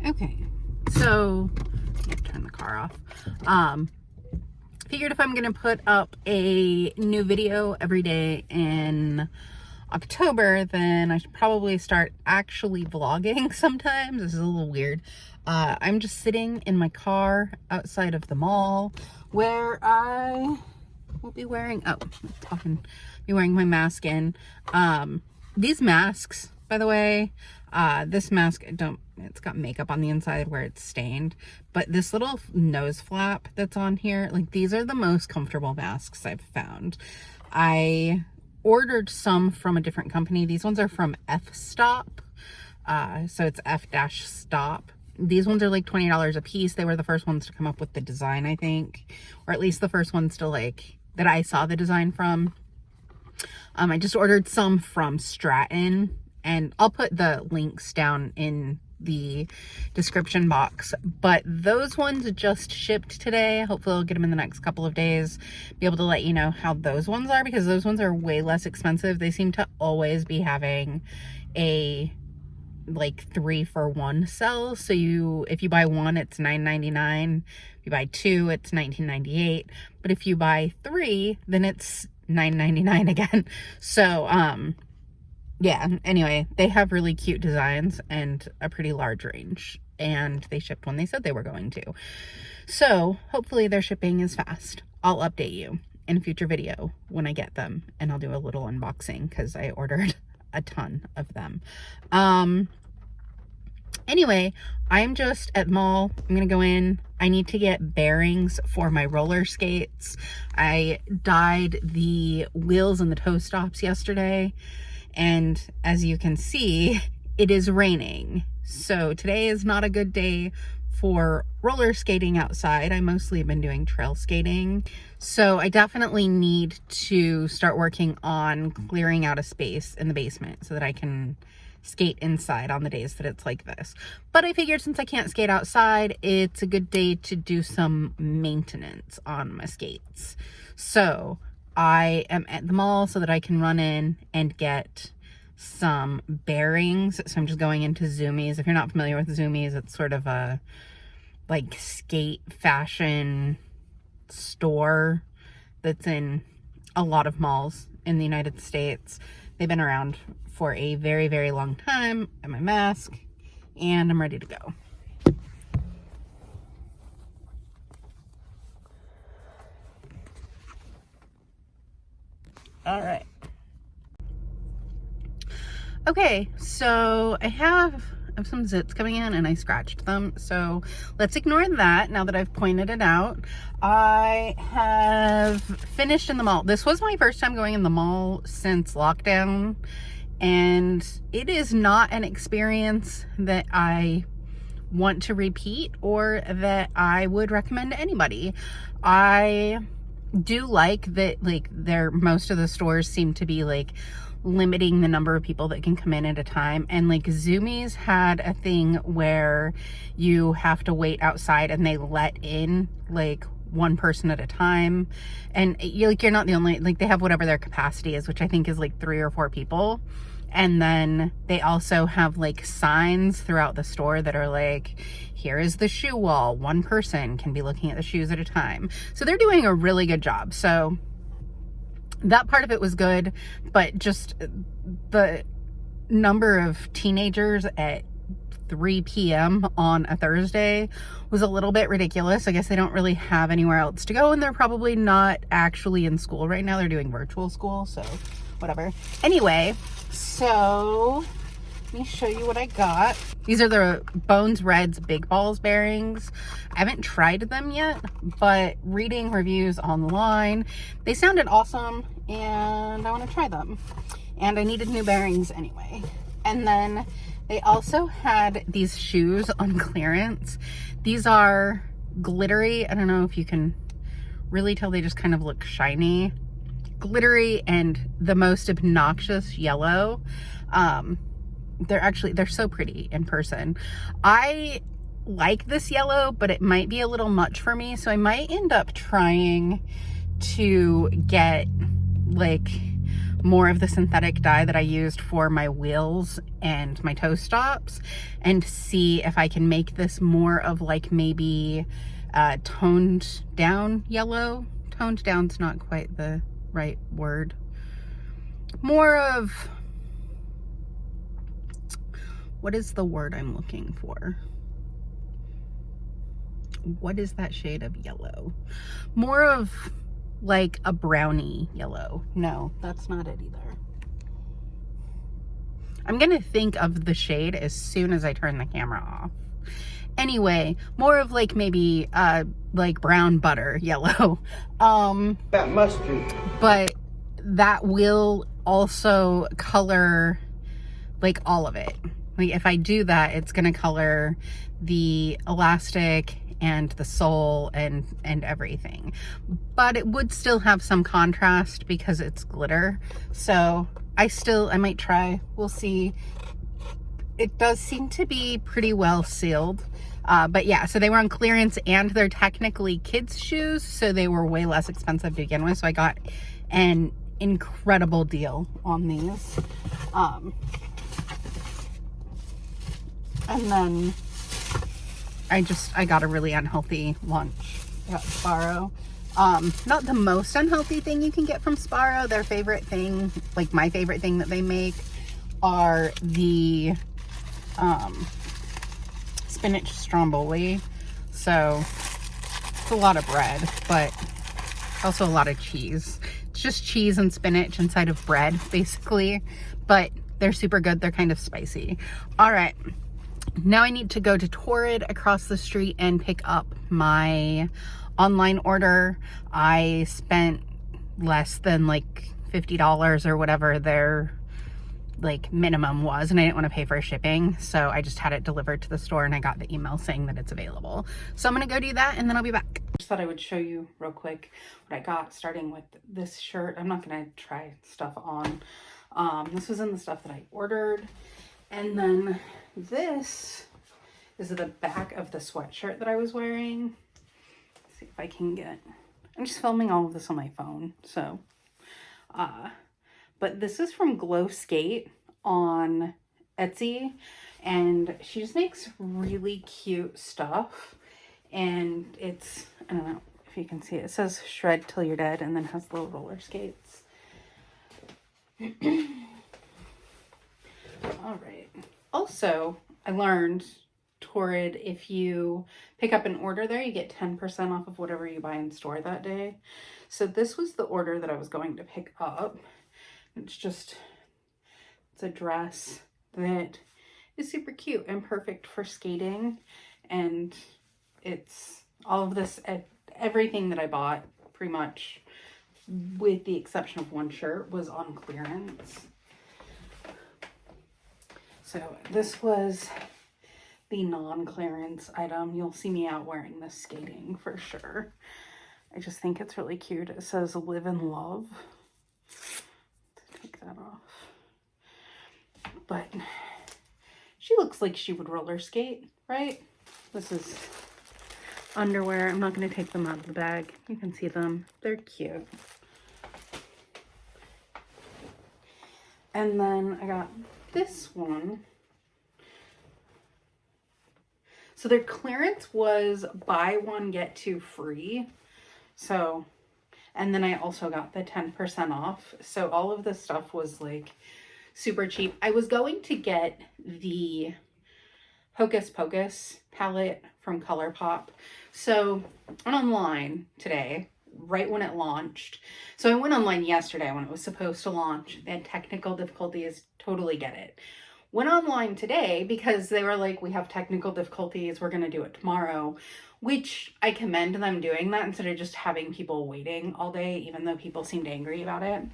Okay, so turn the car off. Figured if I'm gonna put up a new video every day in October, then I should probably start actually vlogging sometimes. This is a little weird. I'm just sitting in my car outside of the mall where I will be wearing, be wearing my mask in. These masks, by the way, this mask, it's got makeup on the inside where it's stained, but this little nose flap that's on here, like, these are the most comfortable masks I've found. I ordered some from a different company. These ones are from F-Stop. So it's F-Stop. These ones are like $20 a piece. They were the first ones to come up with the design, I think, or at least the first ones to, like, that I saw the design from. I just ordered some from Stratton, and I'll put the links down in the description box, but those ones just shipped today. Hopefully I'll get them in the next couple of days, be able to let you know how those ones are, because those ones are way less expensive. They seem to always be having a like 3-for-1 sale. So if you buy one, it's $9.99. If you buy two, it's $19.98. But if you buy three, then it's $9.99 again. So yeah, anyway, they have really cute designs and a pretty large range, and they shipped when they said they were going to. So hopefully their shipping is fast. I'll update you in a future video when I get them, and I'll do a little unboxing because I ordered a ton of them. Anyway, I'm just at the mall. I'm gonna go in. I need to get bearings for my roller skates. I dyed the wheels and the toe stops yesterday, and as you can see, it is raining. So today is not a good day for roller skating outside. I mostly have been doing trail skating. So I definitely need to start working on clearing out a space in the basement so that I can skate inside on the days that it's like this. But I figured since I can't skate outside, it's a good day to do some maintenance on my skates. So I am at the mall so that I can run in and get some bearings. So I'm just going into Zoomies. If you're not familiar with Zoomies, it's sort of a like skate fashion store that's in a lot of malls in the United States. They've been around for a very, very long time. I have my mask and I'm ready to go. All right. Okay, so I have some zits coming in and I scratched them. So let's ignore that now that I've pointed it out. I have finished in the mall. This was my first time going in the mall since lockdown, and it is not an experience that I want to repeat or that I would recommend to anybody. I do like that, like, most of the stores seem to be like limiting the number of people that can come in at a time, and like Zoomies had a thing where you have to wait outside and they let in like one person at a time, and you're not the only, like, they have whatever their capacity is, which I think is like 3 or 4 people. And then they also have like signs throughout the store that are like, here is the shoe wall, one person can be looking at the shoes at a time. So they're doing a really good job. So that part of it was good, but just the number of teenagers at 3 p.m. on a Thursday was a little bit ridiculous. I guess they don't really have anywhere else to go, and they're probably not actually in school right now. They're doing virtual school, so whatever. Anyway, so let me show you what I got. These are the Bones Reds Big Balls bearings. I haven't tried them yet, but reading reviews online, they sounded awesome and I want to try them. And I needed new bearings anyway. And then they also had these shoes on clearance. These are glittery. I don't know if you can really tell, they just kind of look shiny. Glittery and the most obnoxious yellow. They're so pretty in person. I like this yellow, but it might be a little much for me, so I might end up trying to get like more of the synthetic dye that I used for my wheels and my toe stops and see if I can make this more of like maybe toned down yellow. Toned down's not quite the right word. More of, what is the word I'm looking for? What is that shade of yellow? More of like a brownie yellow. No, that's not it either. I'm gonna think of the shade as soon as I turn the camera off. Anyway, more of like maybe like brown butter yellow. That must be. But that will also color like all of it. Like if I do that, it's gonna color the elastic and the sole and everything, but it would still have some contrast because it's glitter. So I might try, we'll see. It does seem to be pretty well sealed. But yeah, so they were on clearance and they're technically kids shoes, so they were way less expensive to begin with. So I got an incredible deal on these. And then I got a really unhealthy lunch at Sparrow. Not the most unhealthy thing you can get from Sparrow. Their favorite thing, like my favorite thing that they make, are the spinach stromboli. So it's a lot of bread, but also a lot of cheese. It's just cheese and spinach inside of bread, basically. But they're super good. They're kind of spicy. All right. Now I need to go to Torrid across the street and pick up my online order. I spent less than like $50 or whatever their like minimum was, and I didn't want to pay for shipping, so I just had it delivered to the store and I got the email saying that it's available. So I'm gonna go do that and then I'll be back. Just thought I would show you real quick what I got, starting with this shirt. I'm not gonna try stuff on. This was in the stuff that I ordered. And then this is the back of the sweatshirt that I was wearing. Let's see if I can get, I'm just filming all of this on my phone, so. But this is from Glow Skate on Etsy, and she just makes really cute stuff. And it's, I don't know if you can see it, it says shred till you're dead, and then has little roller skates. All right. Also, I learned Torrid, if you pick up an order there, you get 10% off of whatever you buy in store that day. So this was the order that I was going to pick up. It's a dress that is super cute and perfect for skating. And it's all of this, everything that I bought, pretty much, with the exception of one shirt, was on clearance. So this was the non-clearance item. You'll see me out wearing this skating for sure. I just think it's really cute. It says live and love. Let's take that off. But she looks like she would roller skate, right? This is underwear. I'm not going to take them out of the bag. You can see them. They're cute. And then I got this one. So their clearance was buy one, get two free. So, and then I also got the 10% off. So all of this stuff was like super cheap. I was going to get the Hocus Pocus palette from ColourPop. So I went online today, right when it launched. So I went online yesterday when it was supposed to launch. They had technical difficulties, totally get it. Went online today because they were like, we have technical difficulties, we're gonna do it tomorrow, which I commend them doing that instead of just having people waiting all day, even though people seemed angry about it.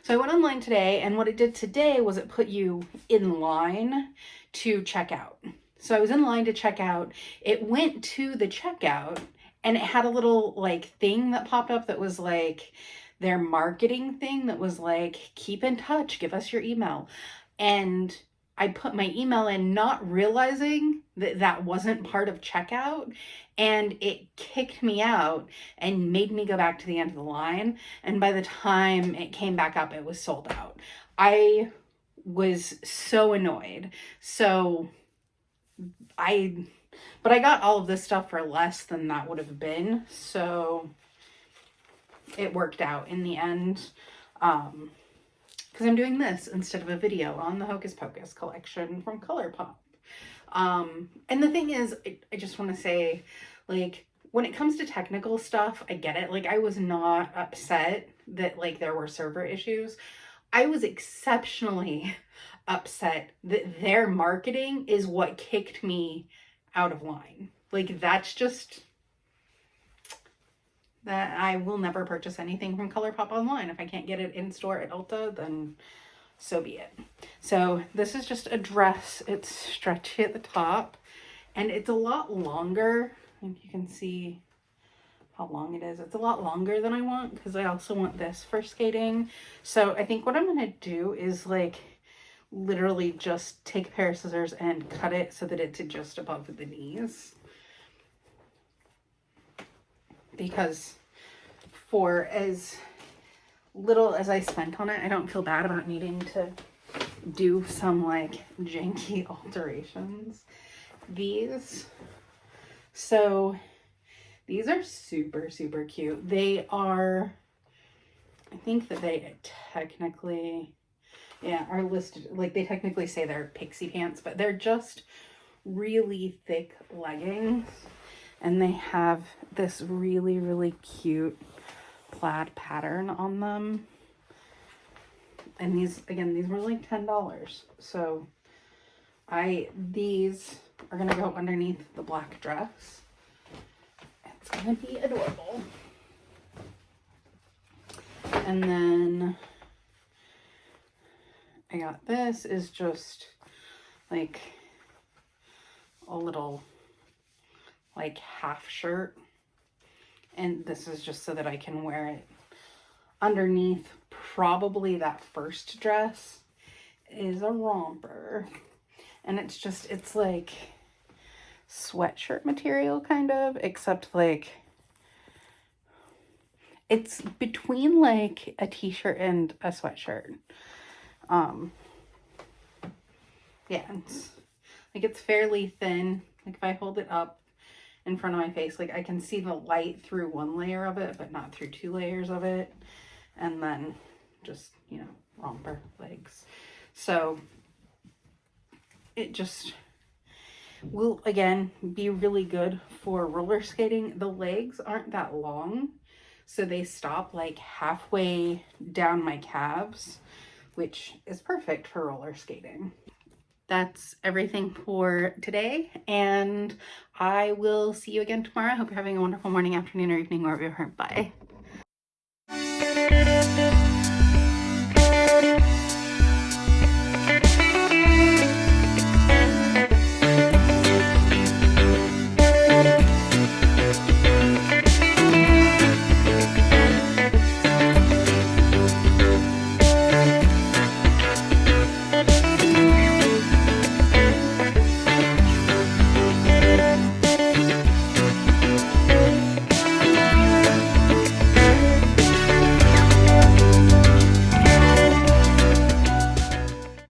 So I went online today, and what it did today was it put you in line to check out. So I was in line to check out. It went to the checkout, and it had a little like thing that popped up that was like their marketing thing that was like, keep in touch, give us your email. And I put my email in, not realizing that wasn't part of checkout, and it kicked me out and made me go back to the end of the line. And by the time it came back up, it was sold out. I was so annoyed. But I got all of this stuff for less than that would have been, so it worked out in the end. Because I'm doing this instead of a video on the Hocus Pocus collection from ColourPop. And the thing is, I just want to say, like, when it comes to technical stuff, I get it. Like, I was not upset that, like, there were server issues. I was exceptionally upset that their marketing is what kicked me out of line. Like, that's just... that I will never purchase anything from ColourPop online. If I can't get it in store at Ulta, then so be it. So this is just a dress. It's stretchy at the top, and it's a lot longer. I think you can see how long it is. It's a lot longer than I want, because I also want this for skating. So I think what I'm gonna do is, like, literally just take a pair of scissors and cut it so that it's just above the knees. Because for as little as I spent on it, I don't feel bad about needing to do some, like, janky alterations. These are super, super cute. They are, I think that they technically, yeah, are listed, like, they technically say they're pixie pants, but they're just really thick leggings. And they have this really, really cute plaid pattern on them. And these, again, these were like $10. So these are gonna go underneath the black dress. It's gonna be adorable. And then I got this is just like a little, like, half shirt, and this is just so that I can wear it underneath. Probably that first dress is a romper, and it's like sweatshirt material, kind of, except, like, it's between, like, a t-shirt and a sweatshirt. Yeah, it's fairly thin. Like, if I hold it up in front of my face, like, I can see the light through one layer of it, but not through two layers of it. And then just, you know, romper legs. So it just will, again, be really good for roller skating. The legs aren't that long, so they stop, like, halfway down my calves, which is perfect for roller skating. That's everything for today, and I will see you again tomorrow. I hope you're having a wonderful morning, afternoon, or evening, wherever you are. Bye.